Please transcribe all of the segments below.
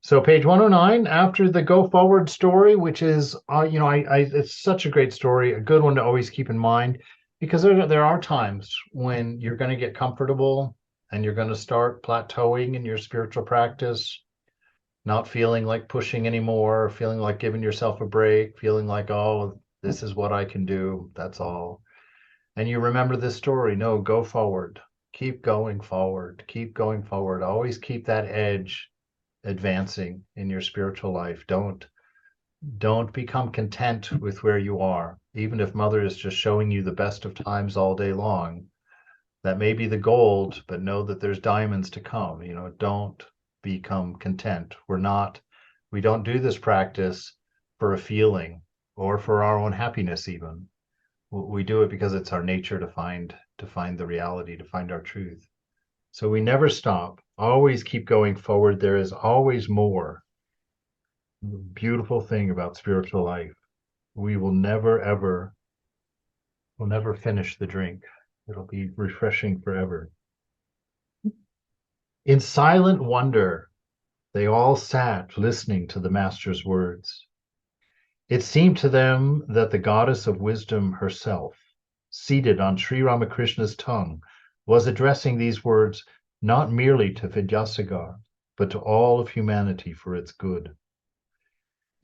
So page 109, after the go forward story, which is, it's such a great story, a good one to always keep in mind, because there are times when you're going to get comfortable and you're going to start plateauing in your spiritual practice, not feeling like pushing anymore, feeling like giving yourself a break, feeling like, oh, this is what I can do. That's all. And you remember this story. No, go forward. Keep going forward. Keep going forward. Always keep that edge advancing in your spiritual life. Don't become content with where you are. Even if mother is just showing you the best of times all day long, that may be the gold, but know that there's diamonds to come. Don't become content. We don't do this practice for a feeling or for our own happiness even. We do it because it's our nature to find the reality, to find our truth. So we never stop. Always keep going forward. There is always more. Beautiful thing about spiritual life. We will never ever will never finish the drink. It'll be refreshing forever. In silent wonder, they all sat listening to the master's words. It seemed to them that the goddess of wisdom herself, seated on Sri Ramakrishna's tongue, was addressing these words not merely to Vidyasagar, but to all of humanity for its good.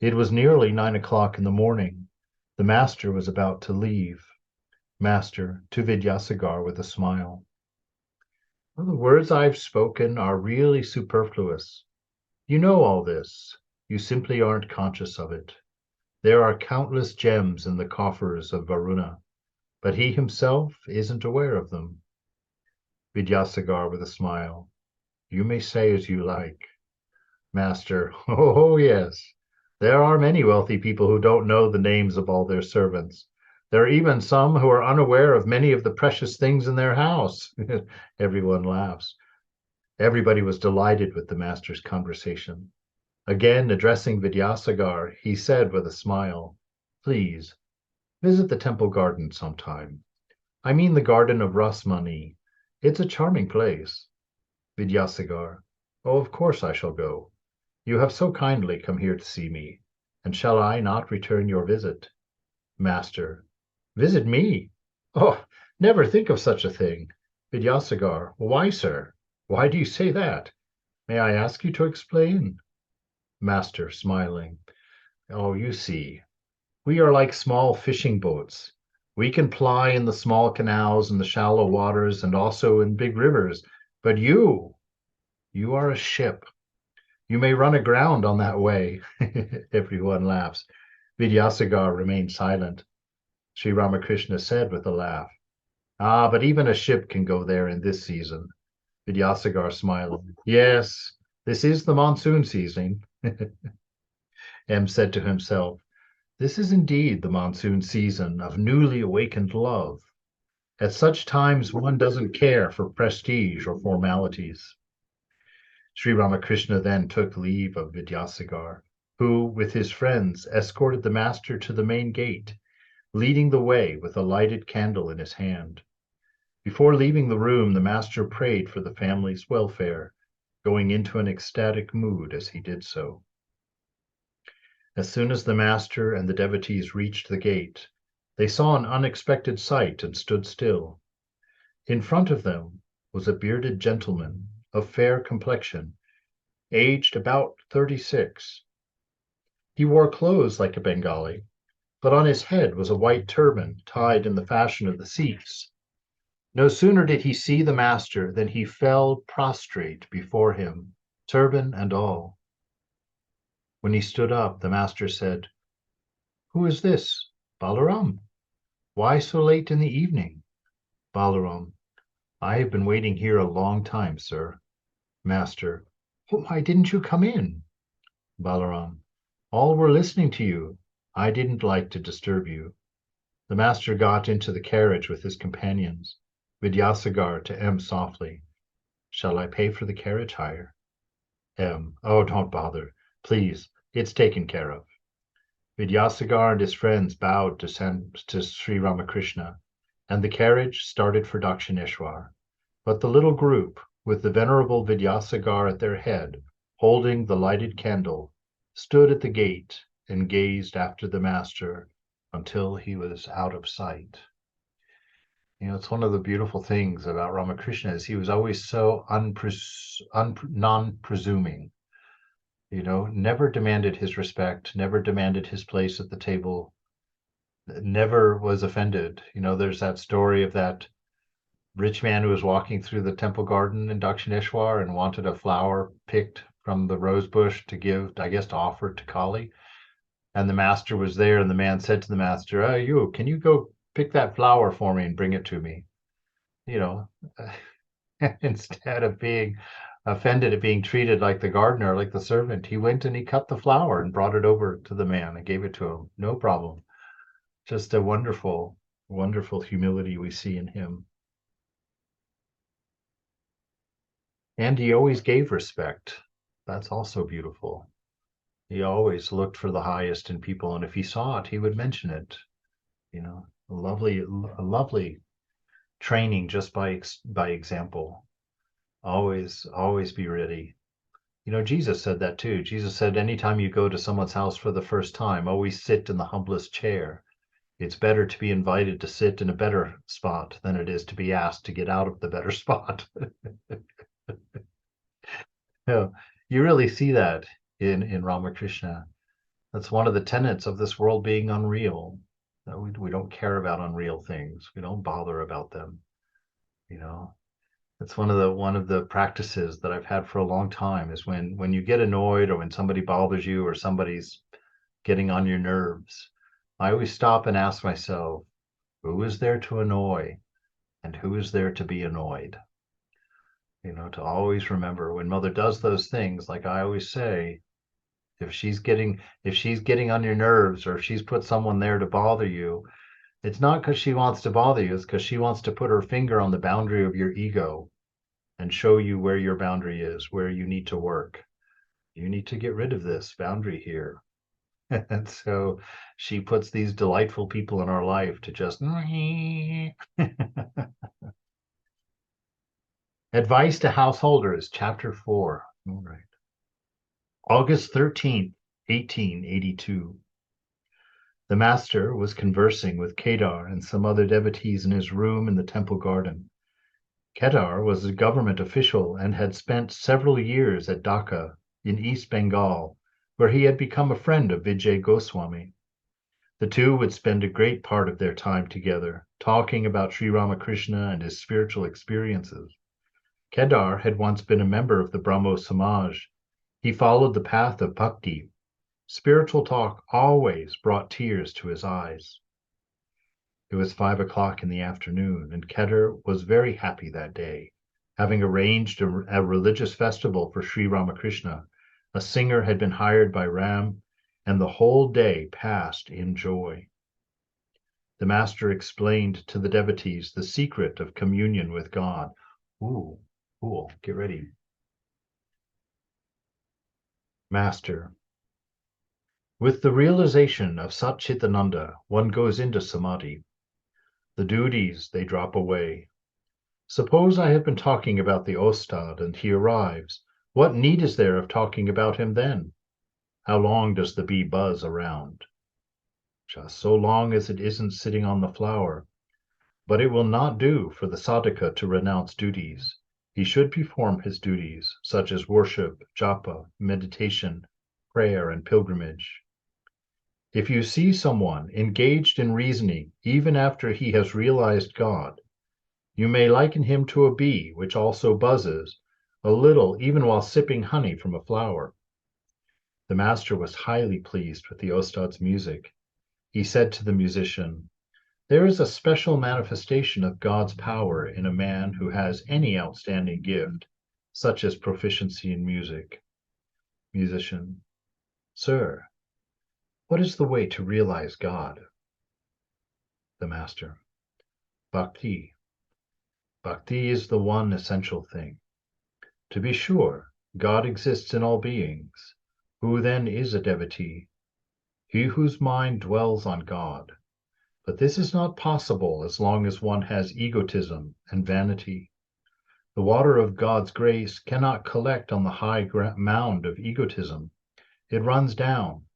It was nearly 9 o'clock in the morning. The master was about to leave. Master, to Vidyasagar with a smile. Well, the words I've spoken are really superfluous. You know all this. You simply aren't conscious of it. There are countless gems in the coffers of Varuna, but he himself isn't aware of them. Vidyasagar with a smile. You may say as you like. Master, oh yes. There are many wealthy people who don't know the names of all their servants. There are even some who are unaware of many of the precious things in their house. Everyone laughs. Everybody was delighted with the master's conversation. Again, addressing Vidyasagar, he said with a smile, Please, visit the temple garden sometime. I mean the garden of Rasmani. It's a charming place. Vidyasagar, oh, of course I shall go. You have so kindly come here to see me, and shall I not return your visit? Master, visit me? Oh, never think of such a thing. Vidyasagar, why, sir? Why do you say that? May I ask you to explain? Master, smiling. Oh, you see, we are like small fishing boats. We can ply in the small canals and the shallow waters and also in big rivers. But you are a ship. You may run aground on that way. Everyone laughs. Vidyasagar remained silent. Sri Ramakrishna said with a laugh, Ah, but even a ship can go there in this season. Vidyasagar smiled. Yes, this is the monsoon season. M said to himself, This is indeed the monsoon season of newly awakened love. At such times, one doesn't care for prestige or formalities. Sri Ramakrishna then took leave of Vidyasagar, who, with his friends, escorted the master to the main gate, leading the way with a lighted candle in his hand. Before leaving the room, the master prayed for the family's welfare, going into an ecstatic mood as he did so. As soon as the master and the devotees reached the gate, they saw an unexpected sight and stood still. In front of them was a bearded gentleman of fair complexion, aged about 36. He wore clothes like a Bengali, but on his head was a white turban tied in the fashion of the Sikhs. No sooner did he see the master than he fell prostrate before him, turban and all. When he stood up, the master said, Who is this? Balaram? Why so late in the evening? Balaram, I have been waiting here a long time, sir. Master, why didn't you come in? Balaram, all were listening to you. I didn't like to disturb you. The master got into the carriage with his companions. Vidyasagar to M softly, Shall I pay for the carriage hire? M, oh, don't bother. Please, it's taken care of. Vidyasagar and his friends bowed to Sri Ramakrishna, and the carriage started for Dakshineshwar. But the little group, with the venerable Vidyasagar at their head, holding the lighted candle, stood at the gate and gazed after the master until he was out of sight. It's one of the beautiful things about Ramakrishna is he was always so non-presuming. Never demanded his respect, never demanded his place at the table, never was offended. There's that story of that rich man who was walking through the temple garden in Dakshineshwar and wanted a flower picked from the rose bush to give, I guess, to offer to Kali. And the master was there, and the man said to the master, "Oh, can you go pick that flower for me and bring it to me?" You know, instead of being offended at being treated like the gardener, like the servant, he went and he cut the flower and brought it over to the man and gave it to him. No problem. Just a wonderful, wonderful humility we see in him. And he always gave respect. That's also beautiful. He always looked for the highest in people, and if he saw it, he would mention it. A lovely training just by example. Always be ready. Jesus said that too. Jesus said, anytime you go to someone's house for the first time, always sit in the humblest chair. It's better to be invited to sit in a better spot than it is to be asked to get out of the better spot. You really see that in Ramakrishna. That's one of the tenets of this world being unreal. We don't care about unreal things. We don't bother about them. It's one of the practices that I've had for a long time is when you get annoyed or when somebody bothers you or somebody's getting on your nerves, I always stop and ask myself, who is there to annoy and who is there to be annoyed? To always remember when mother does those things, like I always say, if she's getting on your nerves or if she's put someone there to bother you, it's not because she wants to bother you, it's because she wants to put her finger on the boundary of your ego and show you where your boundary is, where you need to work. You need to get rid of this boundary here. And so she puts these delightful people in our life to just Advice to Householders, Chapter 4. All right. August 13th, 1882. The master was conversing with Kedar and some other devotees in his room in the temple garden. Kedar was a government official and had spent several years at Dhaka in East Bengal, where he had become a friend of Vijay Goswami. The two would spend a great part of their time together, talking about Sri Ramakrishna and his spiritual experiences. Kedar had once been a member of the Brahmo Samaj. He followed the path of bhakti. Spiritual talk always brought tears to his eyes. It was 5 o'clock in the afternoon, and Kedar was very happy that day. Having arranged a religious festival for Sri Ramakrishna, a singer had been hired by Ram, and the whole day passed in joy. The master explained to the devotees the secret of communion with God. Ooh, cool. Get ready. Master. With the realization of Sat Chitananda, one goes into samadhi. The duties, they drop away. Suppose I have been talking about the Ostad and he arrives. What need is there of talking about him then? How long does the bee buzz around? Just so long as it isn't sitting on the flower. But it will not do for the sadhaka to renounce duties. He should perform his duties, such as worship, japa, meditation, prayer, and pilgrimage. If you see someone engaged in reasoning even after he has realized God, you may liken him to a bee which also buzzes a little even while sipping honey from a flower. The master was highly pleased with the Ostad's music. He said to the musician, "There is a special manifestation of God's power in a man who has any outstanding gift, such as proficiency in music." Musician, "Sir, what is the way to realize God?" The master, "Bhakti. Bhakti is the one essential thing. To be sure, God exists in all beings. Who then is a devotee? He whose mind dwells on God. But this is not possible as long as one has egotism and vanity. The water of God's grace cannot collect on the high mound of egotism. It runs down.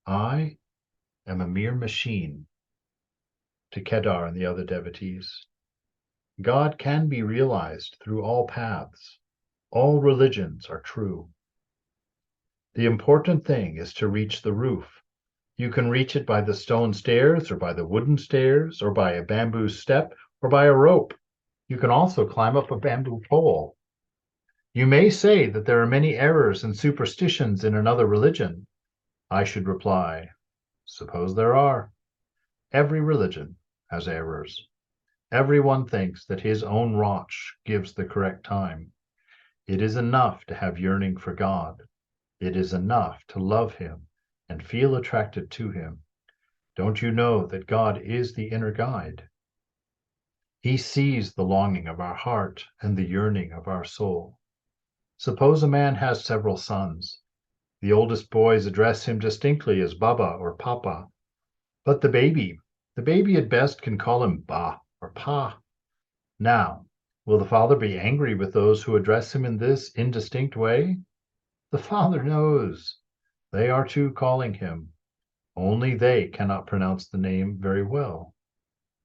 I am a mere machine, to Kedar and the other devotees. God can be realized through all paths. All religions are true. The important thing is to reach the roof. You can reach it by the stone stairs, or by the wooden stairs, or by a bamboo step, or by a rope. You can also climb up a bamboo pole. You may say that there are many errors and superstitions in another religion. I should reply, suppose there are. Every religion has errors. Everyone thinks that his own watch gives the correct time. It is enough to have yearning for God. It is enough to love him and feel attracted to him. Don't you know that God is the inner guide? He sees the longing of our heart and the yearning of our soul. Suppose a man has several sons. The oldest boys address him distinctly as Baba or Papa. But the baby at best can call him Ba or Pa. Now, will the father be angry with those who address him in this indistinct way? The father knows. They are too calling him. Only they cannot pronounce the name very well.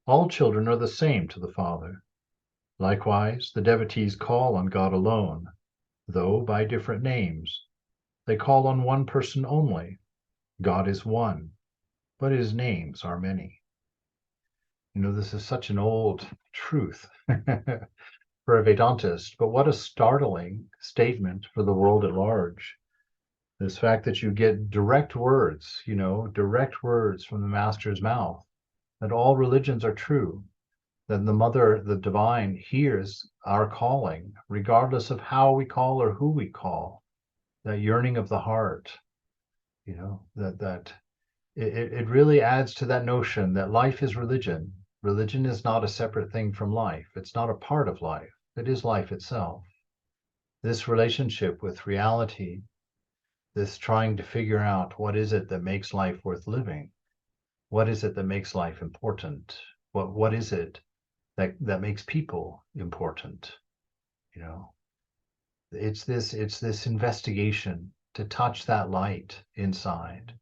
All children are the same to the Father. Likewise, the devotees call on God alone, though by different names. They call on one person only. God is one, but his names are many. This is such an old truth for a Vedantist, but what a startling statement for the world at large. This fact that you get direct words from the Master's mouth, that all religions are true, that the Mother, the Divine, hears our calling, regardless of how we call or who we call, that yearning of the heart, that it really adds to that notion that life is religion. Religion is not a separate thing from life. It's not a part of life. It is life itself. This relationship with reality, this trying to figure out what is it that makes life worth living? What is it that makes life important? What is it that makes people important? It's this investigation to touch that light inside.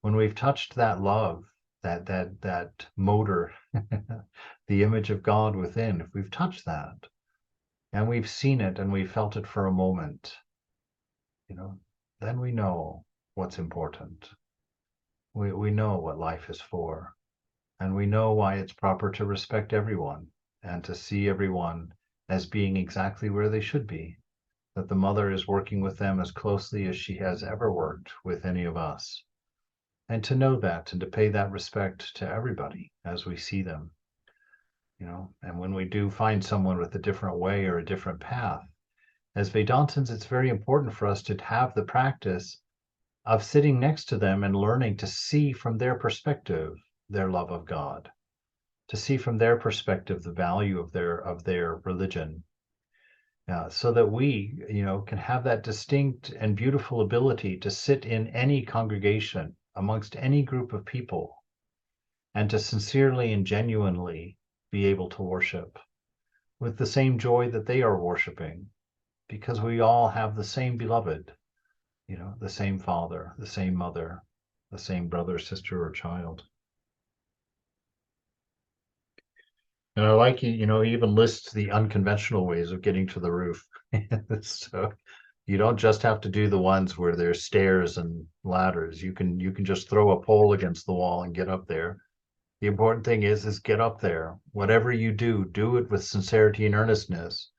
When we've touched that love, that motor, the image of God within, if we've touched that and we've seen it and we've felt it for a moment, then we know what's important. We know what life is for, and we know why it's proper to respect everyone and to see everyone as being exactly where they should be, that the Mother is working with them as closely as she has ever worked with any of us. And to know that and to pay that respect to everybody as we see them. And when we do find someone with a different way or a different path, as Vedantins, it's very important for us to have the practice of sitting next to them and learning to see from their perspective their love of God, to see from their perspective the value of their religion, so that we, can have that distinct and beautiful ability to sit in any congregation amongst any group of people and to sincerely and genuinely be able to worship with the same joy that they are worshiping, because we all have the same beloved, the same Father, the same Mother, the same brother, sister, or child. And I like he even lists the unconventional ways of getting to the roof. So you don't just have to do the ones where there's stairs and ladders. You can just throw a pole against the wall and get up there. The important thing is get up there. Whatever you do it with sincerity and earnestness.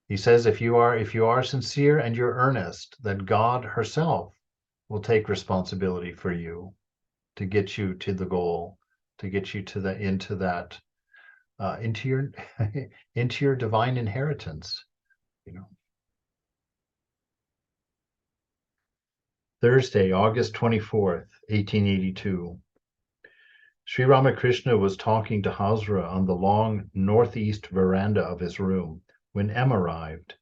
He says if you are sincere and you're earnest, then God herself will take responsibility for you to get you to the goal, to get you to into your divine inheritance. Thursday, August 24th, 1882. Sri Ramakrishna was talking to Hazra on the long northeast veranda of his room when M arrived.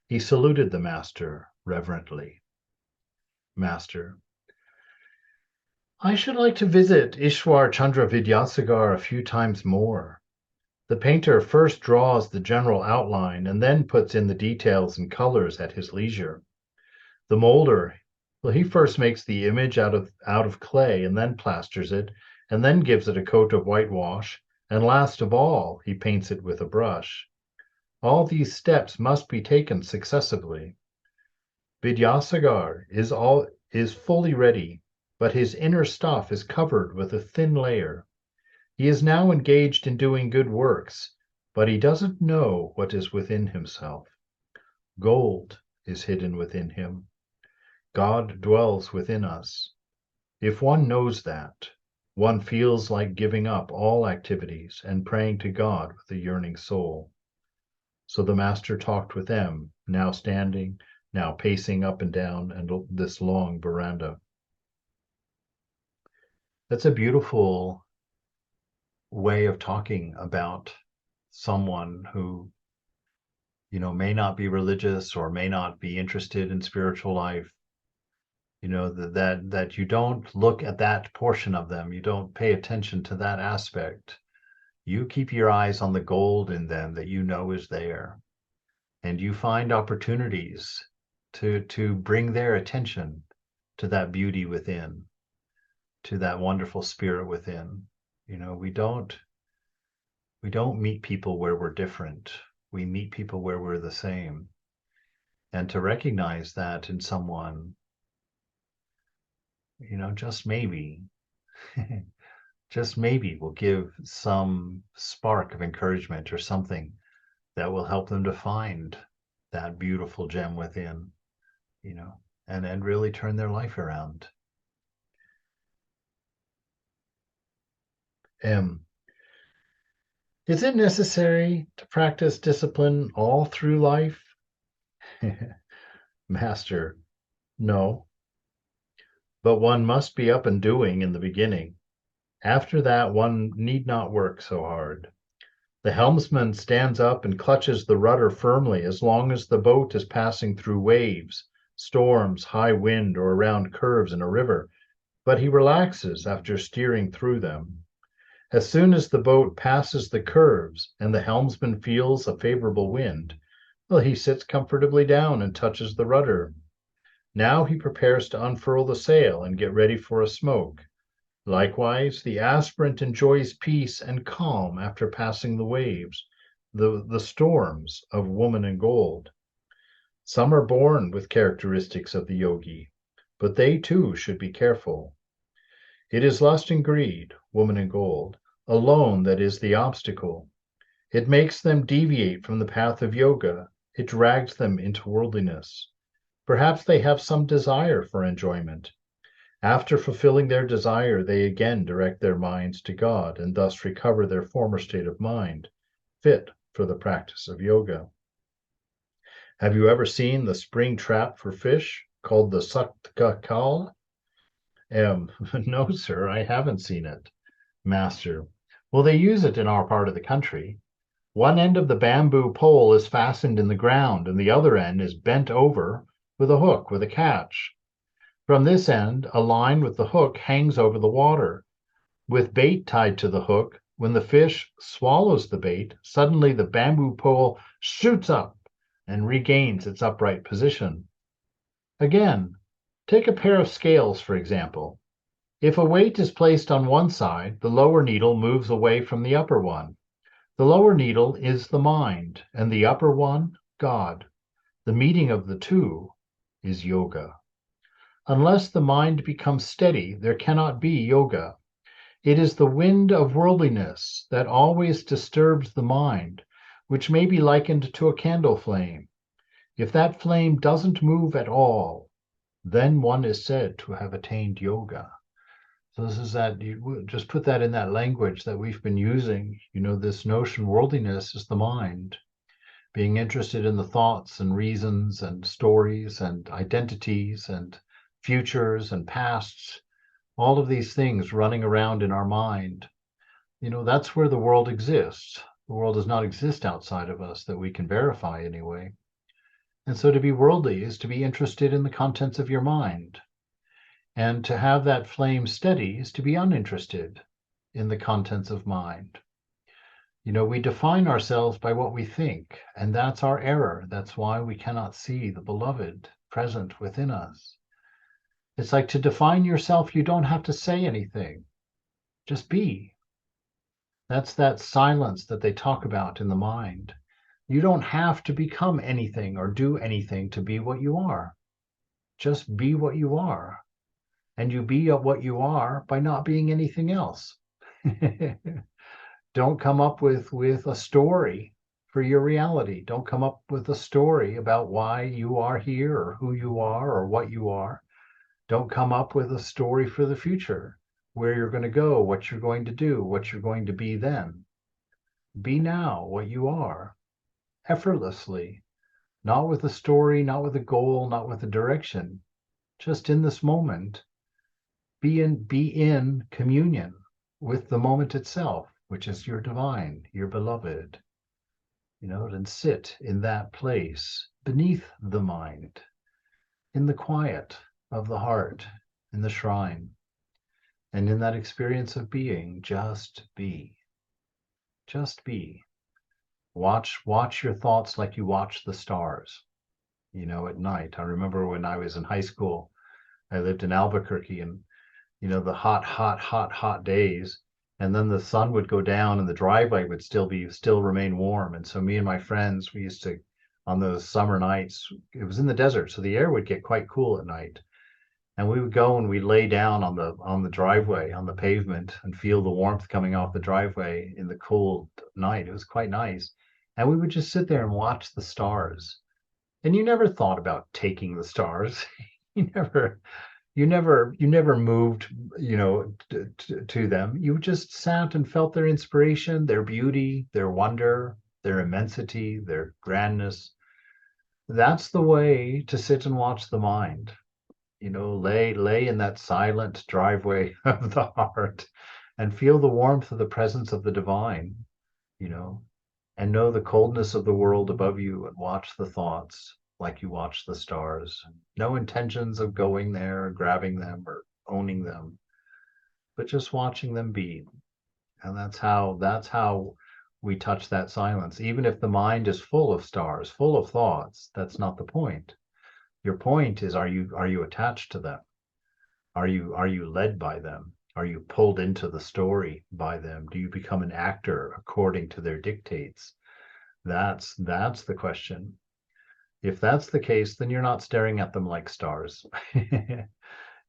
He saluted the Master reverently. Master: I should like to visit Ishwar Chandra Vidyasagar a few times more. The painter first draws the general outline and then puts in the details and colors at his leisure. The molder, well, he first makes the image out of clay and then plasters it, and then gives it a coat of whitewash, and last of all, he paints it with a brush. All these steps must be taken successively. Vidyasagar is fully ready, but his inner stuff is covered with a thin layer. He is now engaged in doing good works, but he doesn't know what is within himself. Gold is hidden within him. God dwells within us. If one knows that, one feels like giving up all activities and praying to God with a yearning soul. So the master talked with them, now standing, now pacing up and down this long veranda. That's a beautiful way of talking about someone who, may not be religious or may not be interested in spiritual life. That you don't look at that portion of them, you don't pay attention to that aspect. You keep your eyes on the gold in them that you know is there, and you find opportunities to bring their attention to that beauty within, to that wonderful spirit within. We don't meet people where we're different. We meet people where we're the same. And to recognize that in someone, just maybe, just maybe will give some spark of encouragement or something that will help them to find that beautiful gem within, and really turn their life around. Is it necessary to practice discipline all through life? Master, no. But one must be up and doing in the beginning. After that, one need not work so hard. The helmsman stands up and clutches the rudder firmly as long as the boat is passing through waves, storms, high wind, or around curves in a river, but he relaxes after steering through them. As soon as the boat passes the curves and the helmsman feels a favorable wind, well, he sits comfortably down and touches the rudder. Now he prepares to unfurl the sail and get ready for a smoke. Likewise, the aspirant enjoys peace and calm after passing the waves, the storms of woman in gold. Some are born with characteristics of the yogi, but they too should be careful. It is lust and greed, woman in gold, alone that is the obstacle. It makes them deviate from the path of yoga. It drags them into worldliness. Perhaps they have some desire for enjoyment. After fulfilling their desire, they again direct their minds to God and thus recover their former state of mind, fit for the practice of yoga. Have you ever seen the spring trap for fish called the Satka Kal? No, sir, I haven't seen it. Master, well, they use it in our part of the country. One end of the bamboo pole is fastened in the ground, and the other end is bent over with a hook with a catch. From this end, a line with the hook hangs over the water. With bait tied to the hook, when the fish swallows the bait, suddenly the bamboo pole shoots up and regains its upright position. Again, take a pair of scales, for example. If a weight is placed on one side, the lower needle moves away from the upper one. The lower needle is the mind, and the upper one, God. The meeting of the two is yoga. Unless the mind becomes steady, there cannot be yoga. It is the wind of worldliness that always disturbs the mind, which may be likened to a candle flame. If that flame doesn't move at all, then one is said to have attained yoga. So this is that, you just put that in that language that we've been using. This notion, worldliness is the mind. Being interested in the thoughts and reasons and stories and identities and futures and pasts, all of these things running around in our mind. That's where the world exists. The world does not exist outside of us that we can verify anyway. And so to be worldly is to be interested in the contents of your mind. And to have that flame steady is to be uninterested in the contents of mind. We define ourselves by what we think, and that's our error. That's why we cannot see the beloved present within us. It's like to define yourself, you don't have to say anything, just be. That's that silence that they talk about in the mind. You don't have to become anything or do anything to be what you are. Just be what you are. And you be what you are by not being anything else. Don't come up with a story for your reality. Don't come up with a story about why you are here or who you are or what you are. Don't come up with a story for the future, where you're going to go, what you're going to do, what you're going to be then. Be now what you are, effortlessly, not with a story, not with a goal, not with a direction. Just in this moment, be in communion with the moment itself, which is your divine, your beloved, and sit in that place beneath the mind, in the quiet of the heart, in the shrine. And in that experience of being, just be. Just be. Watch your thoughts like you watch the stars, at night. I remember when I was in high school, I lived in Albuquerque, and the hot days, and then the sun would go down and the driveway would still remain warm. And so me and my friends, we used to, on those summer nights, it was in the desert, so the air would get quite cool at night. And we would go and we'd lay down on the driveway, on the pavement, and feel the warmth coming off the driveway in the cold night. It was quite nice. And we would just sit there and watch the stars. And you never thought about taking the stars. You never you never moved, to them. You just sat and felt their inspiration, their beauty, their wonder, their immensity, their grandness. That's the way to sit and watch the mind. Lay in that silent driveway of the heart and feel the warmth of the presence of the divine, you know, and know the coldness of the world above you and watch the thoughts like you watch the stars. No intentions of going there, or grabbing them, or owning them, but just watching them be. And that's how we touch that silence. Even if the mind is full of stars, full of thoughts, that's not the point. Your point is, are you attached to them? Are you led by them? Are you pulled into the story by them? Do you become an actor according to their dictates? That's the question. If that's the case, then you're not staring at them like stars.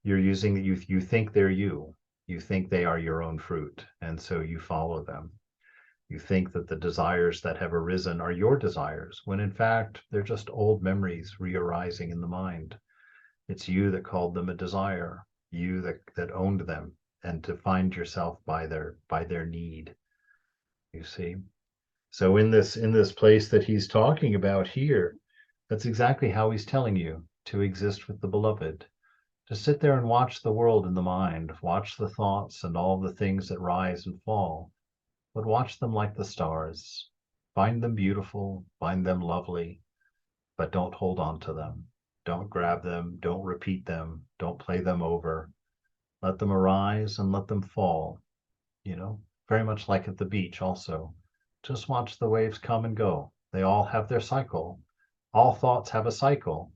You're using you think they're you. You think they are your own fruit, and so you follow them. You think that the desires that have arisen are your desires, when in fact they're just old memories re-arising in the mind. It's you that called them a desire, you that owned them, and defined yourself by their need. You see? So in this place that he's talking about here, that's exactly how he's telling you to exist with the beloved, to sit there and watch the world in the mind, watch the thoughts and all the things that rise and fall, but watch them like the stars. Find them beautiful, find them lovely, but don't hold on to them. Don't grab them, don't repeat them, don't play them over. Let them arise and let them fall, very much like at the beach also. Just watch the waves come and go. They all have their cycle. All thoughts have a cycle.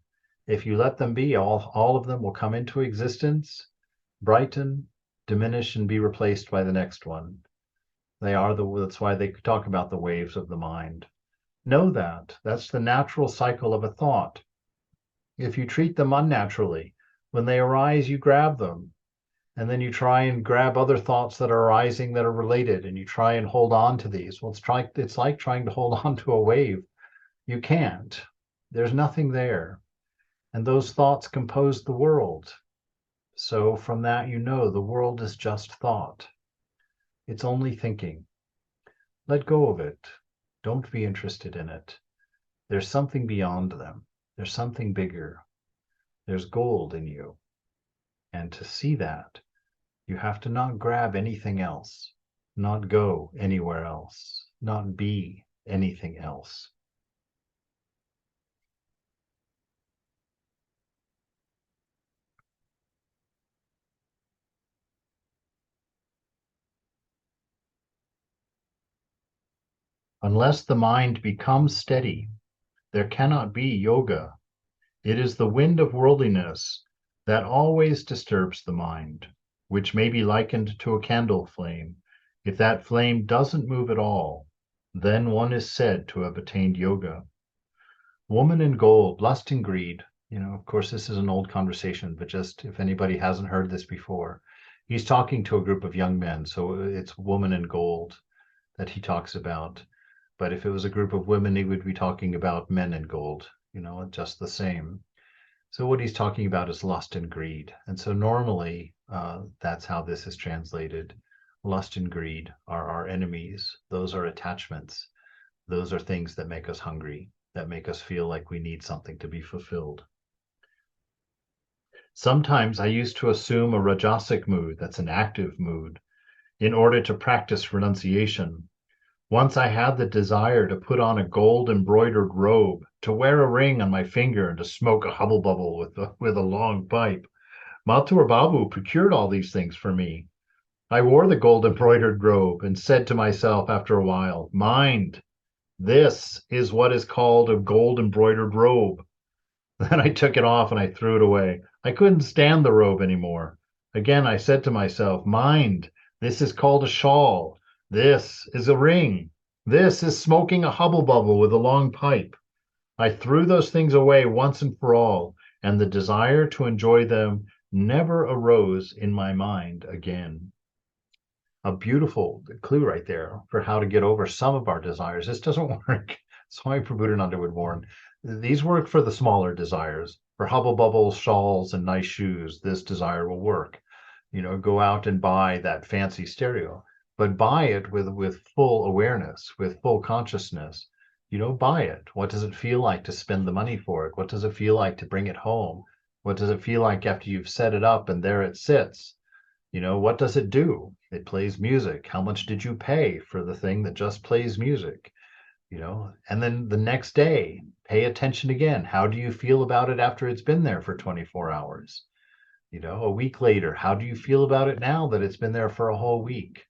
If you let them be, all of them will come into existence, brighten, diminish, and be replaced by the next one. That's why they talk about the waves of the mind. Know that. That's the natural cycle of a thought. If you treat them unnaturally, when they arise, you grab them. And then you try and grab other thoughts that are arising that are related, and you try and hold on to these. Well, it's like trying to hold on to a wave. You can't. There's nothing there. And those thoughts compose the world. So from that, the world is just thought. It's only thinking. Let go of it. Don't be interested in it. There's something beyond them. There's something bigger. There's gold in you. And to see that, you have to not grab anything else, not go anywhere else, not be anything else. Unless the mind becomes steady, there cannot be yoga. It is the wind of worldliness that always disturbs the mind, which may be likened to a candle flame. If that flame doesn't move at all, then one is said to have attained yoga. Woman in gold, lust and greed. Of course, this is an old conversation, but just if anybody hasn't heard this before, he's talking to a group of young men. So it's woman in gold that he talks about. But if it was a group of women, he would be talking about men in gold, just the same. So what he's talking about is lust and greed. And so normally that's how this is translated. Lust and greed are our enemies. Those are attachments. Those are things that make us hungry, that make us feel like we need something to be fulfilled. Sometimes I used to assume a rajasic mood, that's an active mood, in order to practice renunciation. Once I had the desire to put on a gold embroidered robe, to wear a ring on my finger, and to smoke a hubble bubble with a long pipe. Mathur Babu procured all these things for me. I wore the gold embroidered robe and said to myself after a while, mind, this is what is called a gold embroidered robe. Then I took it off and I threw it away. I couldn't stand the robe anymore. Again, I said to myself, mind, this is called a shawl. This is a ring. This is smoking a hubble bubble with a long pipe. I threw those things away once and for all, and the desire to enjoy them never arose in my mind again. A beautiful clue right there for how to get over some of our desires. This doesn't work. Swami Prabhupada would warn. These work for the smaller desires. For hubble bubbles, shawls, and nice shoes, this desire will work. Go out and buy that fancy stereo, but buy it with full awareness, with full consciousness. Buy it. What does it feel like to spend the money for it? What does it feel like to bring it home? What does it feel like after you've set it up and there it sits? What does it do? It plays music. How much did you pay for the thing that just plays music? And then the next day, pay attention again. How do you feel about it after it's been there for 24 hours? A week later, how do you feel about it now that it's been there for a whole week?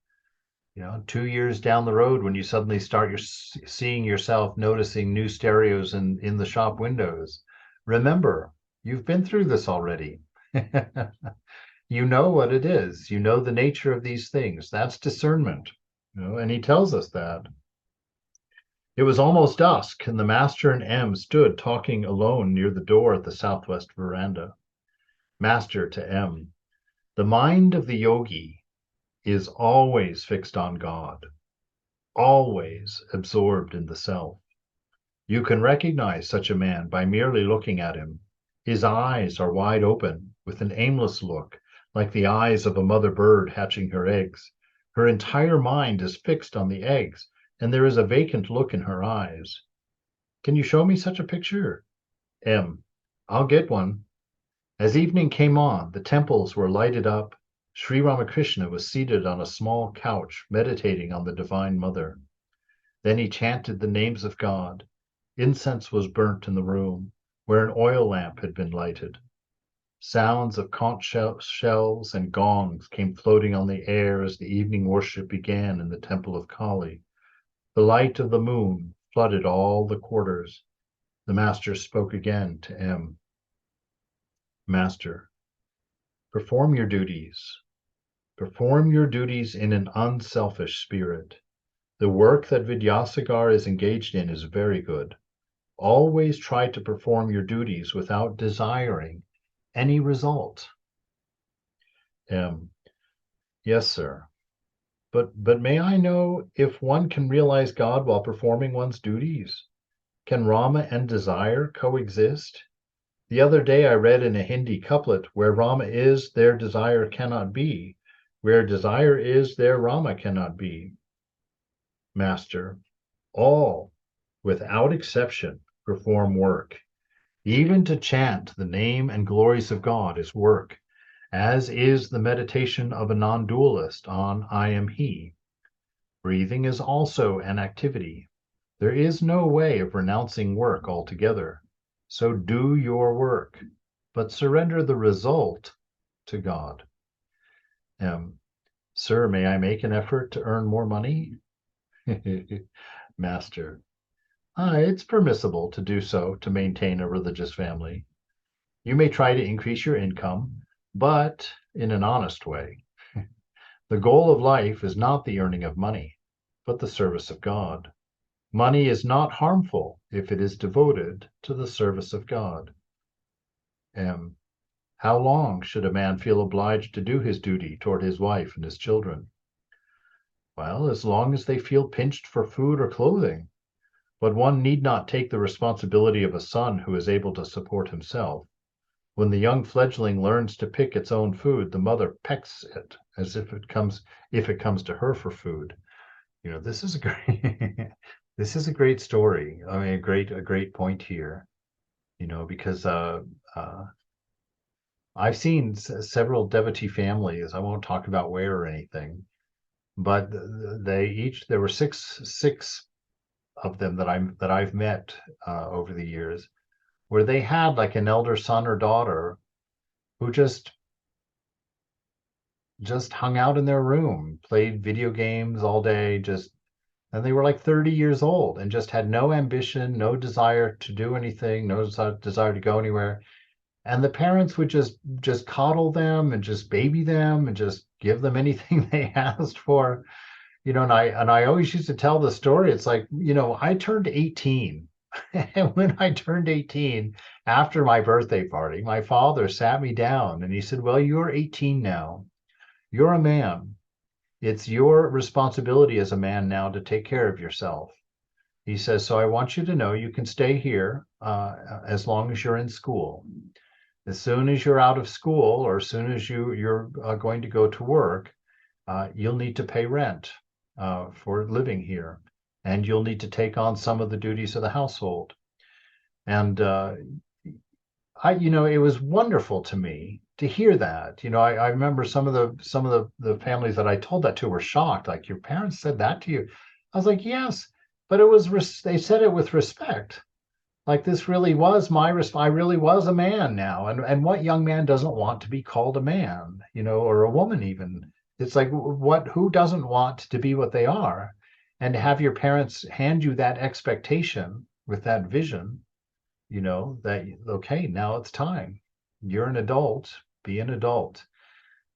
2 years down the road, when you suddenly start seeing yourself noticing new stereos in the shop windows, remember, you've been through this already. You know what it is. You know the nature of these things. That's discernment. And he tells us that. It was almost dusk, and the master and M stood talking alone near the door at the southwest veranda. Master to M, the mind of the yogi is always fixed on God, always absorbed in the self. You can recognize such a man by merely looking at him. His eyes are wide open, with an aimless look, like the eyes of a mother bird hatching her eggs. Her entire mind is fixed on the eggs, and there is a vacant look in her eyes. Can you show me such a picture? M. I'll get one. As evening came on, the temples were lighted up. Sri Ramakrishna was seated on a small couch, meditating on the Divine Mother. Then he chanted the names of God. Incense was burnt in the room, where an oil lamp had been lighted. Sounds of conch shells and gongs came floating on the air as the evening worship began in the temple of Kali. The light of the moon flooded all the quarters. The master spoke again to M. Master, perform your duties. Perform your duties in an unselfish spirit. The work that Vidyasagar is engaged in is very good. Always try to perform your duties without desiring any result. M. Yes, sir. But may I know if one can realize God while performing one's duties? Can Rama and desire coexist? The other day I read in a Hindi couplet, where Rama is, there desire cannot be. Where desire is, there Rama cannot be. Master, all, without exception, perform work. Even to chant the name and glories of God is work, as is the meditation of a non-dualist on I am He. Breathing is also an activity. There is no way of renouncing work altogether. So do your work, but surrender the result to God. Sir, may I make an effort to earn more money? Master, it's permissible to do so to maintain a religious family. You may try to increase your income, but in an honest way. The goal of life is not the earning of money, but the service of God. Money is not harmful if it is devoted to the service of God. M. How long should a man feel obliged to do his duty toward his wife and his children? Well, as long as they feel pinched for food or clothing. But one need not take the responsibility of a son who is able to support himself. When the young fledgling learns to pick its own food, the mother pecks it as if it comes to her for food. This is a great this is a great story. I mean, a great point here. Because I've seen several devotee families. I won't talk about where or anything, but there were six of them that I've met over the years, where they had like an elder son or daughter who just hung out in their room, played video games all day, and they were like 30 years old and just had no ambition, no desire to do anything, no desire to go anywhere. And the parents would just coddle them and just baby them and just give them anything they asked for. And I always used to tell the story. It's like, I turned 18. And when I turned 18, after my birthday party, my father sat me down and he said, well, you're 18 now. You're a man. It's your responsibility as a man now to take care of yourself. He says, so I want you to know you can stay here as long as you're in school. As soon as you're out of school, or as soon as you're going to go to work, you'll need to pay rent for living here, and you'll need to take on some of the duties of the household. And it was wonderful to me to hear that. I remember some of the families that I told that to were shocked. Like, your parents said that to you? I was like, yes, but they said it with respect. Like, this really was I really was a man now. And what young man doesn't want to be called a man, or a woman even? It's like, who doesn't want to be what they are? And to have your parents hand you that expectation with that vision, that, okay, now it's time. You're an adult, be an adult.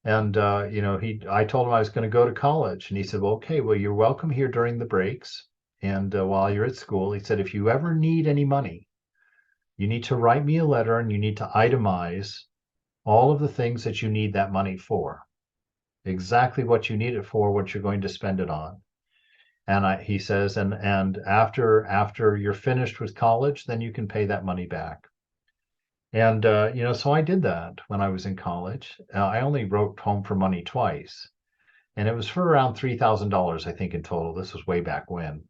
And, I told him I was going to go to college, and he said, well, okay, well, you're welcome here during the breaks. And while you're at school, he said, if you ever need any money, you need to write me a letter and you need to itemize all of the things that you need that money for, exactly what you need it for, what you're going to spend it on. And he says, and after you're finished with college, then you can pay that money back. And, so I did that when I was in college. I only wrote home for money twice, and it was for around $3,000, I think, in total. This was way back when.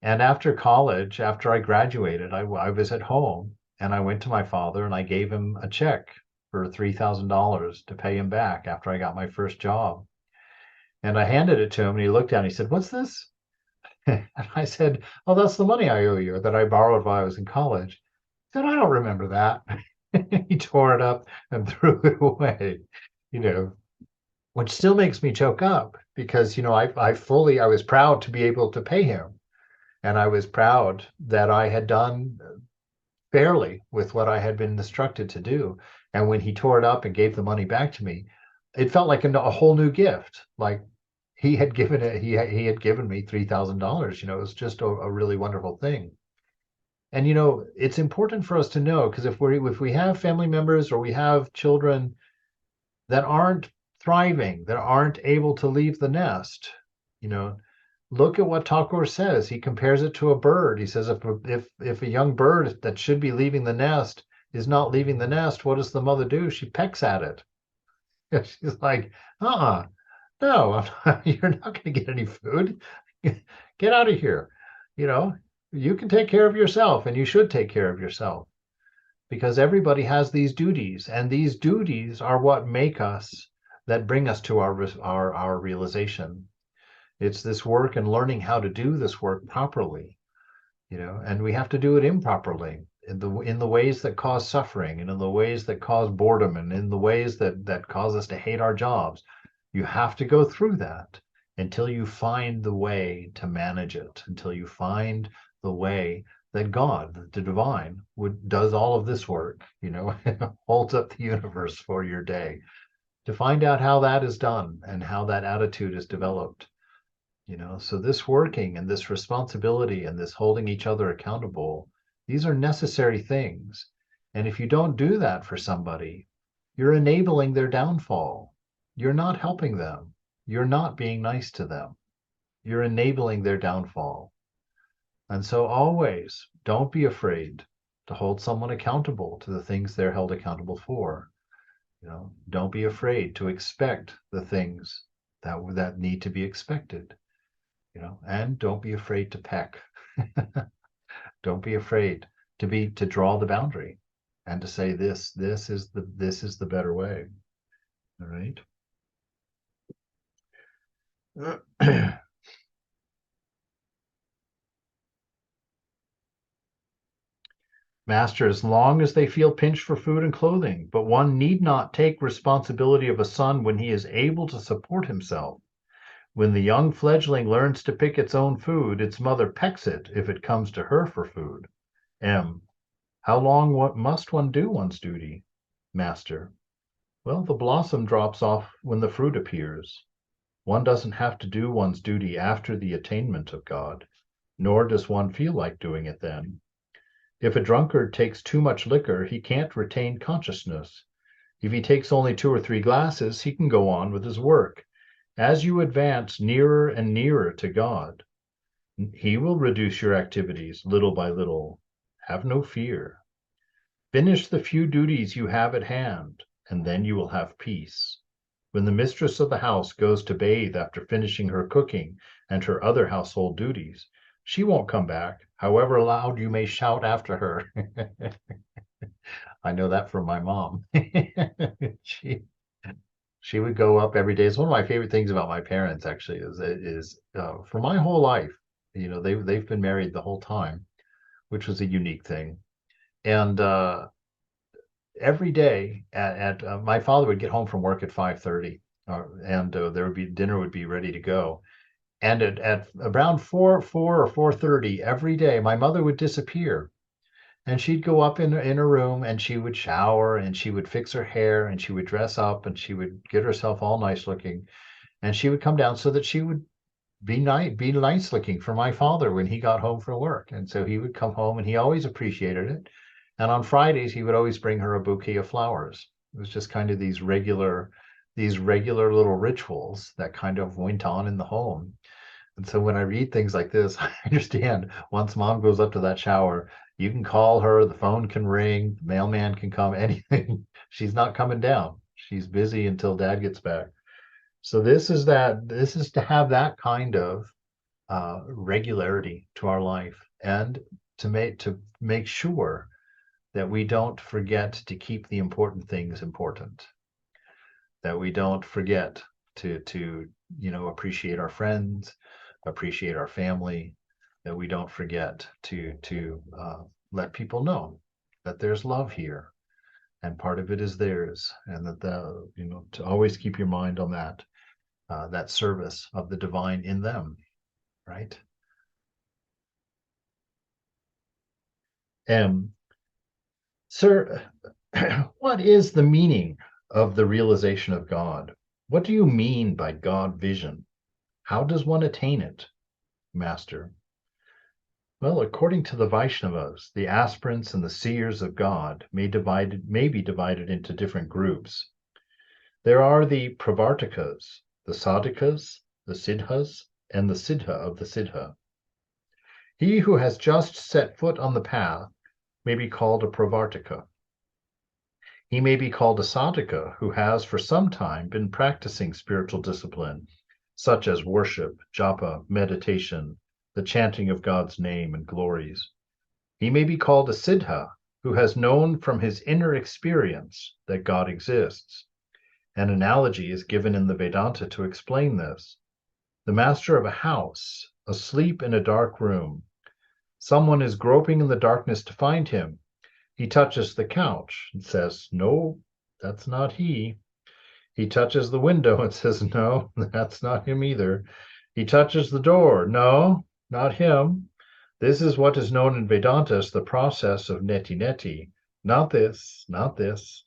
And after college, after I graduated, I was at home and I went to my father and I gave him a check for $3,000 to pay him back after I got my first job. And I handed it to him and he looked at it and he said, what's this? And I said, oh, that's the money I owe you that I borrowed while I was in college. He said, I don't remember that. He tore it up and threw it away, which still makes me choke up because, I was proud to be able to pay him. And I was proud that I had done fairly with what I had been instructed to do. And when he tore it up and gave the money back to me, it felt like a whole new gift. Like he had given me $3,000. It was just a really wonderful thing. And it's important for us to know, because if we have family members or we have children that aren't thriving, that aren't able to leave the nest, look at what Thakur says. He compares it to a bird. He says if a young bird that should be leaving the nest is not leaving the nest, what does the mother do? She pecks at it. She's like, no, you're not going to get any food. Get out of here. You can take care of yourself, and you should take care of yourself, because everybody has these duties, and these duties are what bring us to our realization. It's this work and learning how to do this work properly, and we have to do it improperly in the ways that cause suffering, and in the ways that cause boredom, and in the ways that cause us to hate our jobs. You have to go through that. until you find the way to manage it, until you find the way that God, the divine, does all of this work, holds up the universe for your day, to find out how that is done and how that attitude is developed. So this working and this responsibility and this holding each other accountable, these are necessary things. And if you don't do that for somebody, you're enabling their downfall. You're not helping them. You're not being nice to them. You're enabling their downfall. And so always don't be afraid to hold someone accountable to the things they're held accountable for. Don't be afraid to expect the things that need to be expected. And don't be afraid to peck. Don't be afraid to draw the boundary and to say this is the better way. All right. Master, as long as they feel pinched for food and clothing, but one need not take responsibility of a son when he is able to support himself. When the young fledgling learns to pick its own food, its mother pecks it if it comes to her for food. M. How long must one do one's duty? Master. Well, the blossom drops off when the fruit appears. One doesn't have to do one's duty after the attainment of God, nor does one feel like doing it then. If a drunkard takes too much liquor, he can't retain consciousness. If he takes only 2 or 3 glasses, he can go on with his work. As you advance nearer and nearer to God, he will reduce your activities little by little. Have no fear. Finish the few duties you have at hand, and then you will have peace. When the mistress of the house goes to bathe after finishing her cooking and her other household duties, she won't come back, however loud you may shout after her. I know that from my mom. She would go up every day. It's one of my favorite things about my parents, actually, is for my whole life, they've been married the whole time, which was a unique thing. And every day at my father would get home from work at 5:30, and dinner would be ready to go. And at around 4 or 4:30 every day, my mother would disappear. And she'd go up in her room and she would shower and she would fix her hair and she would dress up and she would get herself all nice looking. And she would come down so that she would be nice looking for my father when he got home from work. And so he would come home and he always appreciated it. And on Fridays, he would always bring her a bouquet of flowers. It was just kind of these regular little rituals that kind of went on in the home. And so when I read things like this, I understand once mom goes up to that shower, you can call her, the phone can ring, the mailman can come, anything. She's not coming down. She's busy until dad gets back. So this is to have that kind of regularity to our life, and to make sure that we don't forget to keep the important things important, that we don't forget to appreciate our friends, appreciate our family, that we don't forget to let people know that there's love here and part of it is theirs, and that to always keep your mind on that service of the divine in them, right? Sir, what is the meaning of the realization of God? What do you mean by God vision? How does one attain it, Master? Well, according to the Vaishnavas, the aspirants and the seers of God may be divided into different groups. There are the Pravartakas, the Sadhakas, the Siddhas, and the Siddha of the Siddha. He who has just set foot on the path may be called a Pravartaka. He may be called a Sadhaka who has for some time been practicing spiritual discipline, such as worship, japa, meditation, the chanting of God's name and glories. He may be called a Siddha who has known from his inner experience that God exists. An analogy is given in the Vedanta to explain this. The master of a house, asleep in a dark room. Someone is groping in the darkness to find him. He touches the couch and says, "No, that's not he." He touches the window and says, no, that's not him either. He touches the door. No, not him. This is what is known in Vedanta as the process of neti neti. Not this, not this.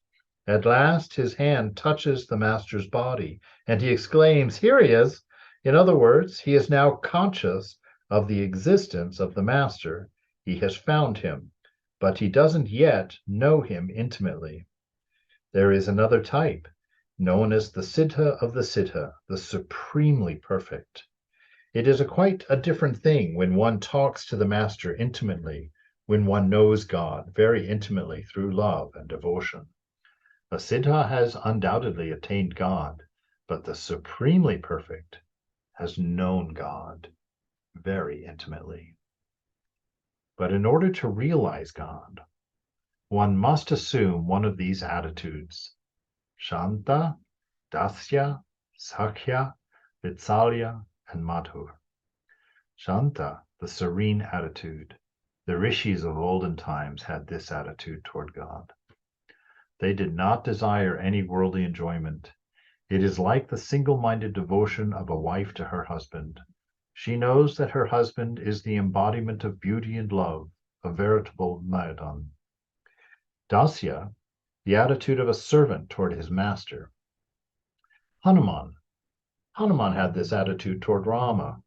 At last, his hand touches the master's body, and he exclaims, here he is. In other words, he is now conscious of the existence of the master. He has found him, but he doesn't yet know him intimately. There is another type, known as the Siddha of the Siddha, the supremely perfect. It is quite a different thing when one talks to the master intimately, when one knows God very intimately through love and devotion. A Siddha has undoubtedly attained God, but the supremely perfect has known God very intimately. But in order to realize God, one must assume one of these attitudes: Shanta, Dasya, Sakhya, Vitsalya, and Madhur. Shanta, the serene attitude. The rishis of olden times had this attitude toward God. They did not desire any worldly enjoyment. It is like the single-minded devotion of a wife to her husband. She knows that her husband is the embodiment of beauty and love, a veritable Mayadan. Dasya, the attitude of a servant toward his master. Hanuman had this attitude toward Rama.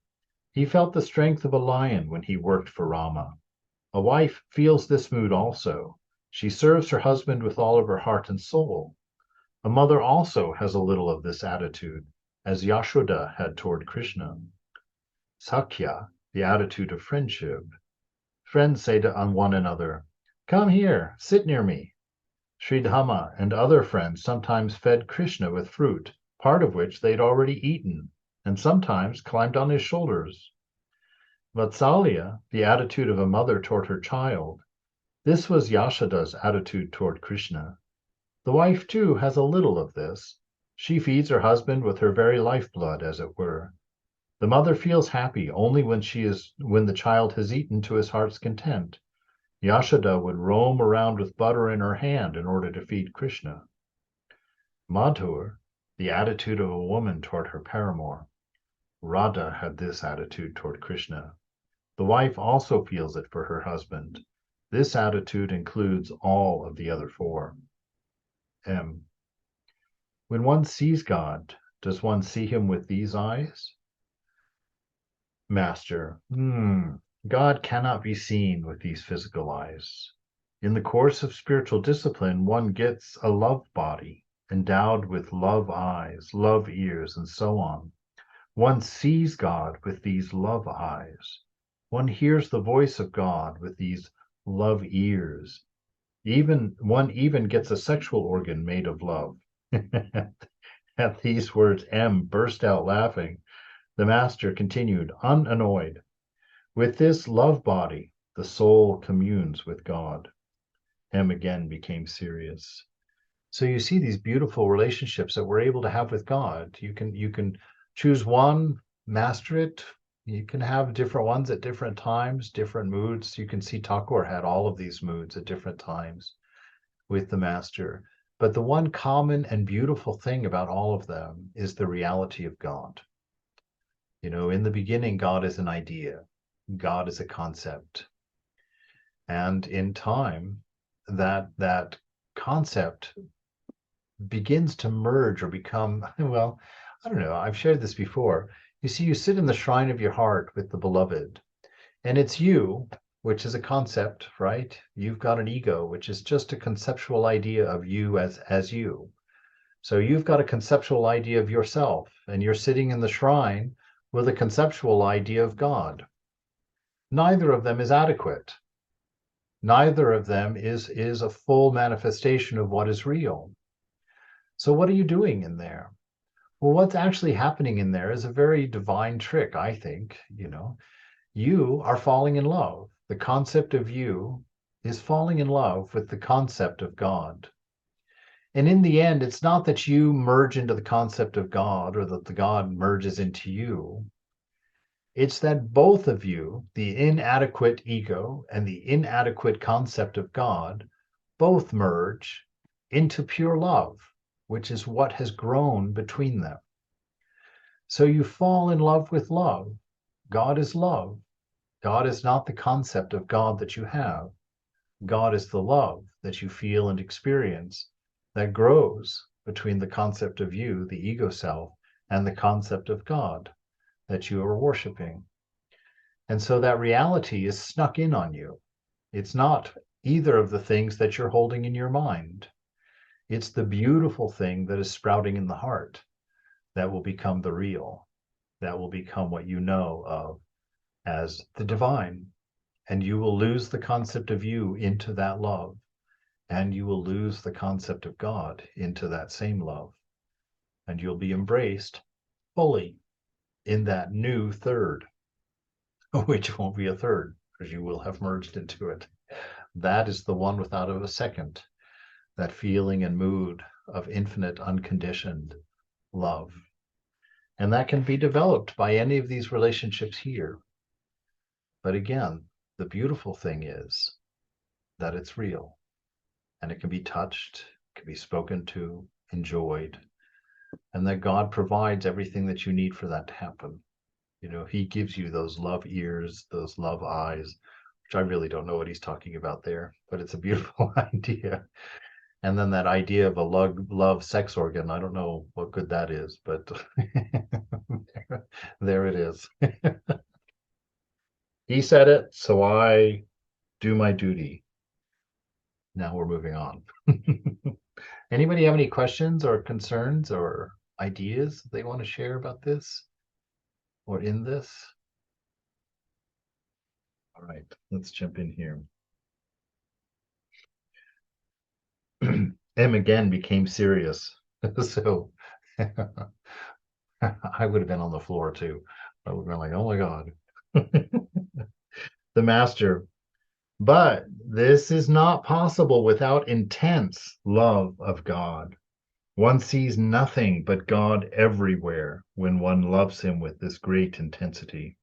He felt the strength of a lion when he worked for Rama. A wife feels this mood also. She serves her husband with all of her heart and soul. A mother also has a little of this attitude, as Yashoda had toward Krishna. Sakhya, the attitude of friendship. Friends say to one another, come here, sit near me. Sridhama and other friends sometimes fed Krishna with fruit, part of which they'd already eaten, and sometimes climbed on his shoulders. Vatsalya, the attitude of a mother toward her child. This was Yashoda's attitude toward Krishna. The wife, too, has a little of this. She feeds her husband with her very lifeblood, as it were. The mother feels happy only when the child has eaten to his heart's content. Yashoda would roam around with butter in her hand in order to feed Krishna. Madhur, the attitude of a woman toward her paramour. Radha had this attitude toward Krishna. The wife also feels it for her husband. This attitude includes all of the other four. M. When one sees God, does one see him with these eyes? Master, God cannot be seen with these physical eyes. In the course of spiritual discipline, one gets a love body, endowed with love eyes, love ears, and so on. One sees God with these love eyes. One hears the voice of God with these love ears. One even gets a sexual organ made of love. At these words, M burst out laughing. The master continued, unannoyed. With this love body, the soul communes with God. M again became serious. So you see these beautiful relationships that we're able to have with God. You can choose one, master it. You can have different ones at different times, different moods. You can see Thakur had all of these moods at different times with the master. But the one common and beautiful thing about all of them is the reality of God. You know, in the beginning, God is an idea. God is a concept. And in time, that concept begins to merge or become, well, I don't know, I've shared this before. You see, you sit in the shrine of your heart with the beloved, and it's you, which is a concept, right? You've got an ego, which is just a conceptual idea of you as you. So you've got a conceptual idea of yourself, and you're sitting in the shrine with a conceptual idea of God. Neither of them is adequate. Neither of them is a full manifestation of what is real. So what are you doing in there? Well, what's actually happening in there is a very divine trick, I think. You know, you are falling in love. The concept of you is falling in love with the concept of God. And in the end, it's not that you merge into the concept of God or that the God merges into you. It's that both of you, the inadequate ego and the inadequate concept of God, both merge into pure love, which is what has grown between them. So you fall in love with love. God is love. God is not the concept of God that you have. God is the love that you feel and experience that grows between the concept of you, the ego self, and the concept of God that you are worshiping. And so that reality is snuck in on you. It's not either of the things that you're holding in your mind. It's the beautiful thing that is sprouting in the heart that will become the real, that will become what you know of as the divine. And you will lose the concept of you into that love. And you will lose the concept of God into that same love. And you'll be embraced fully in that new third, which won't be a third, because you will have merged into it. That is the one without a second, that feeling and mood of infinite, unconditioned love. And that can be developed by any of these relationships here. But again, the beautiful thing is that it's real, and it can be touched, can be spoken to, enjoyed, and that God provides everything that you need for that to happen. You know, he gives you those love ears, those love eyes, which I really don't know what he's talking about there, but it's a beautiful idea. And then that idea of a love sex organ, I don't know what good that is, but there it is. He said it, so I do my duty. Now we're moving on. Anybody have any questions or concerns or ideas they want to share about this or in this? All right, let's jump in here. M again became serious. So I would have been on the floor too. I would have been like, oh my God. The master. But this is not possible without intense love of God. One sees nothing but God everywhere when one loves him with this great intensity.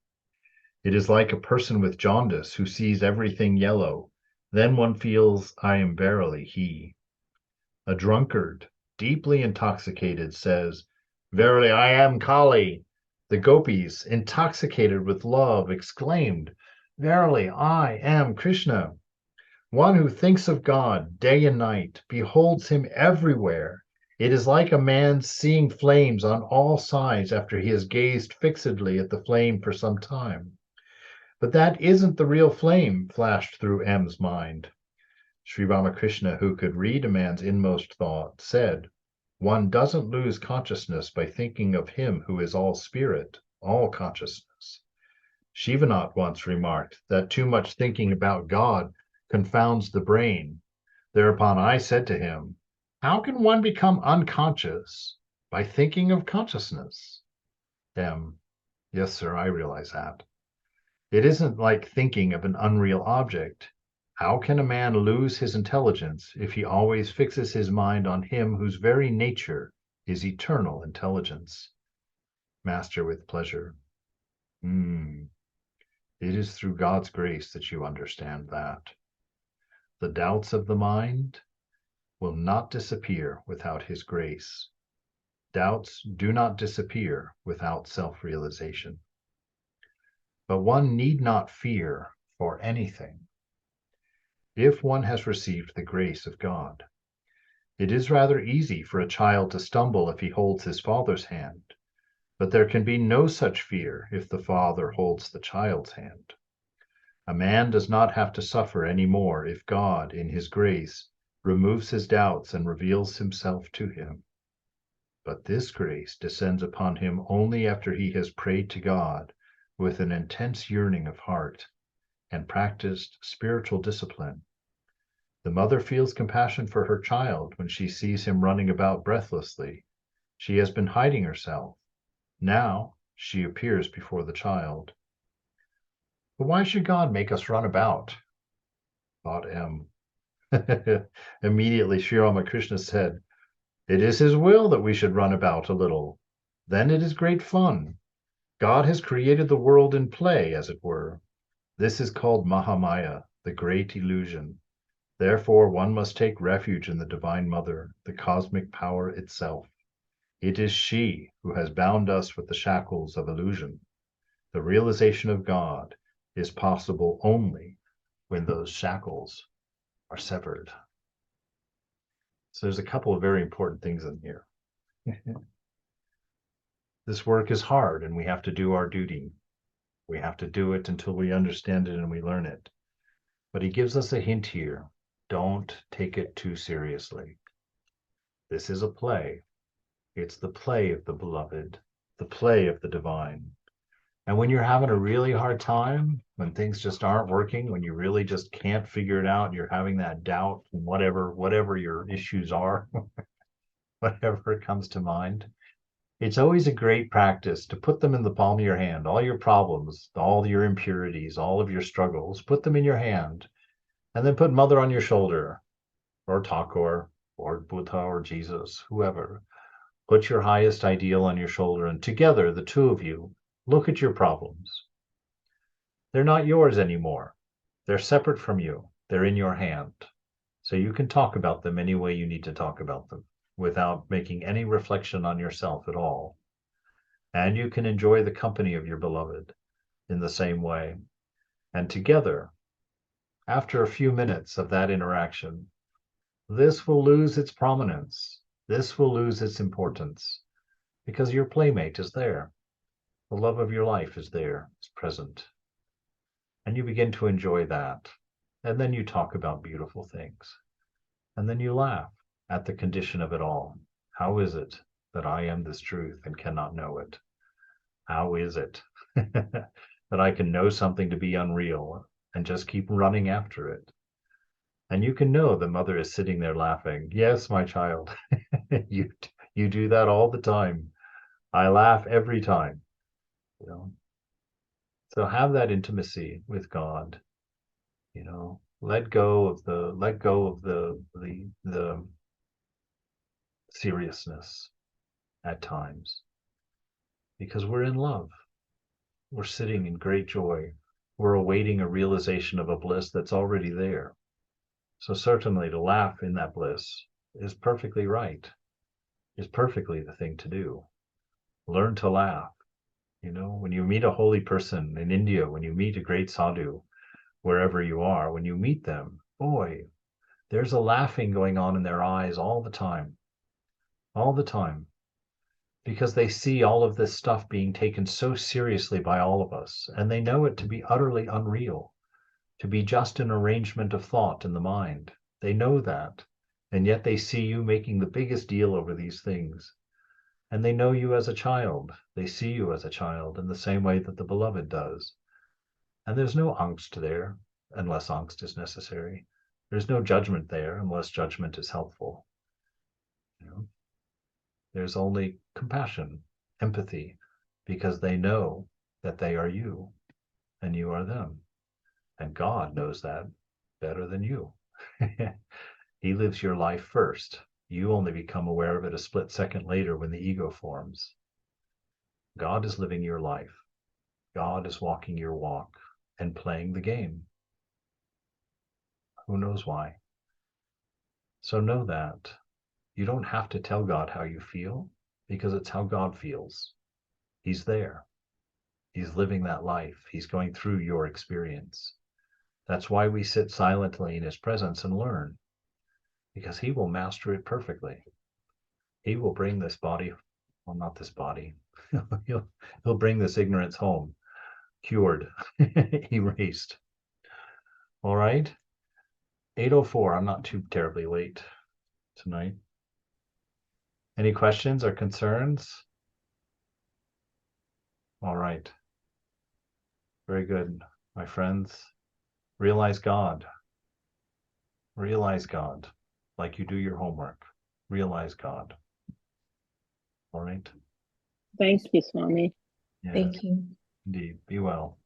It is like a person with jaundice who sees everything yellow. Then one feels, I am verily he. A drunkard, deeply intoxicated, says, Verily I am Kali. The gopis, intoxicated with love, exclaimed, Verily I am Krishna. One who thinks of God day and night, beholds him everywhere. It is like a man seeing flames on all sides after he has gazed fixedly at the flame for some time. But that isn't the real flame, flashed through M's mind. Sri Ramakrishna, who could read a man's inmost thought, said, One doesn't lose consciousness by thinking of him who is all spirit, all consciousness. Shivanath once remarked that too much thinking about God confounds the brain. Thereupon I said to him, How can one become unconscious by thinking of consciousness? M. Yes, sir, I realize that. It isn't like thinking of an unreal object. How can a man lose his intelligence if he always fixes his mind on him whose very nature is eternal intelligence? Master with pleasure. It is through God's grace that you understand that. The doubts of the mind will not disappear without his grace. Doubts do not disappear without self-realization. But one need not fear for anything if one has received the grace of God. It is rather easy for a child to stumble if he holds his father's hand, but there can be no such fear if the father holds the child's hand. A man does not have to suffer any more if God, in his grace, removes his doubts and reveals himself to him. But this grace descends upon him only after he has prayed to God with an intense yearning of heart and practiced spiritual discipline. The mother feels compassion for her child when she sees him running about breathlessly. She has been hiding herself. Now she appears before the child. But why should God make us run about? Thought M. Immediately Sri Ramakrishna said, It is his will that we should run about a little. Then it is great fun. God has created the world in play, as it were. This is called Mahamaya, the great illusion. Therefore, one must take refuge in the Divine Mother, the cosmic power itself. It is she who has bound us with the shackles of illusion. The realization of God is possible only when those shackles are severed. So there's a couple of very important things in here. This work is hard, and we have to do our duty. We have to do it until we understand it and we learn it. But he gives us a hint here. Don't take it too seriously. This is a play. It's the play of the beloved, the play of the divine. And when you're having a really hard time, when things just aren't working, when you really just can't figure it out, you're having that doubt, whatever your issues are, whatever comes to mind, it's always a great practice to put them in the palm of your hand. All your problems, all your impurities, all of your struggles, put them in your hand, and then put Mother on your shoulder, or Thakur, or Buddha, or Jesus, whoever. Put your highest ideal on your shoulder, and together, the two of you, look at your problems. They're not yours anymore. They're separate from you. They're in your hand. So you can talk about them any way you need to talk about them, without making any reflection on yourself at all. And you can enjoy the company of your beloved in the same way. And together, after a few minutes of that interaction, this will lose its prominence. This will lose its importance, because your playmate is there. The love of your life is there, is present. And you begin to enjoy that. And then you talk about beautiful things. And then you laugh at the condition of it all. How is it that I am this truth and cannot know it? How is it that I can know something to be unreal and just keep running after it? And you can know the mother is sitting there laughing. Yes, my child, you do that all the time. I laugh every time. You know. So have that intimacy with God. You know, let go of the seriousness at times, because we're in love. We're sitting in great joy. We're awaiting a realization of a bliss that's already there. So certainly to laugh in that bliss is perfectly right, is perfectly the thing to do. Learn to laugh. You know, when you meet a holy person in India, when you meet a great sadhu, wherever you are, when you meet them, boy, there's a laughing going on in their eyes all the time, because they see all of this stuff being taken so seriously by all of us, and they know it to be utterly unreal, to be just an arrangement of thought in the mind. They know that, and yet they see you making the biggest deal over these things. And they know you as a child. They see you as a child in the same way that the beloved does. And there's no angst there, unless angst is necessary. There's no judgment there, unless judgment is helpful. You know? There's only compassion, empathy, because they know that they are you and you are them. And God knows that better than you. He lives your life first. You only become aware of it a split second later when the ego forms. God is living your life. God is walking your walk and playing the game. Who knows why? So know that you don't have to tell God how you feel, because it's how God feels. He's there. He's living that life. He's going through your experience. That's why we sit silently in his presence and learn, because he will master it perfectly. He will bring this body, well, not this body, he'll bring this ignorance home, cured, erased. All right. 8:04. I'm not too terribly late tonight. Any questions or concerns? All right. Very good, my friends. Realize God. Realize God like you do your homework. Realize God. All right. Thank you, Swami. Yes, Thank you. indeed. Be well.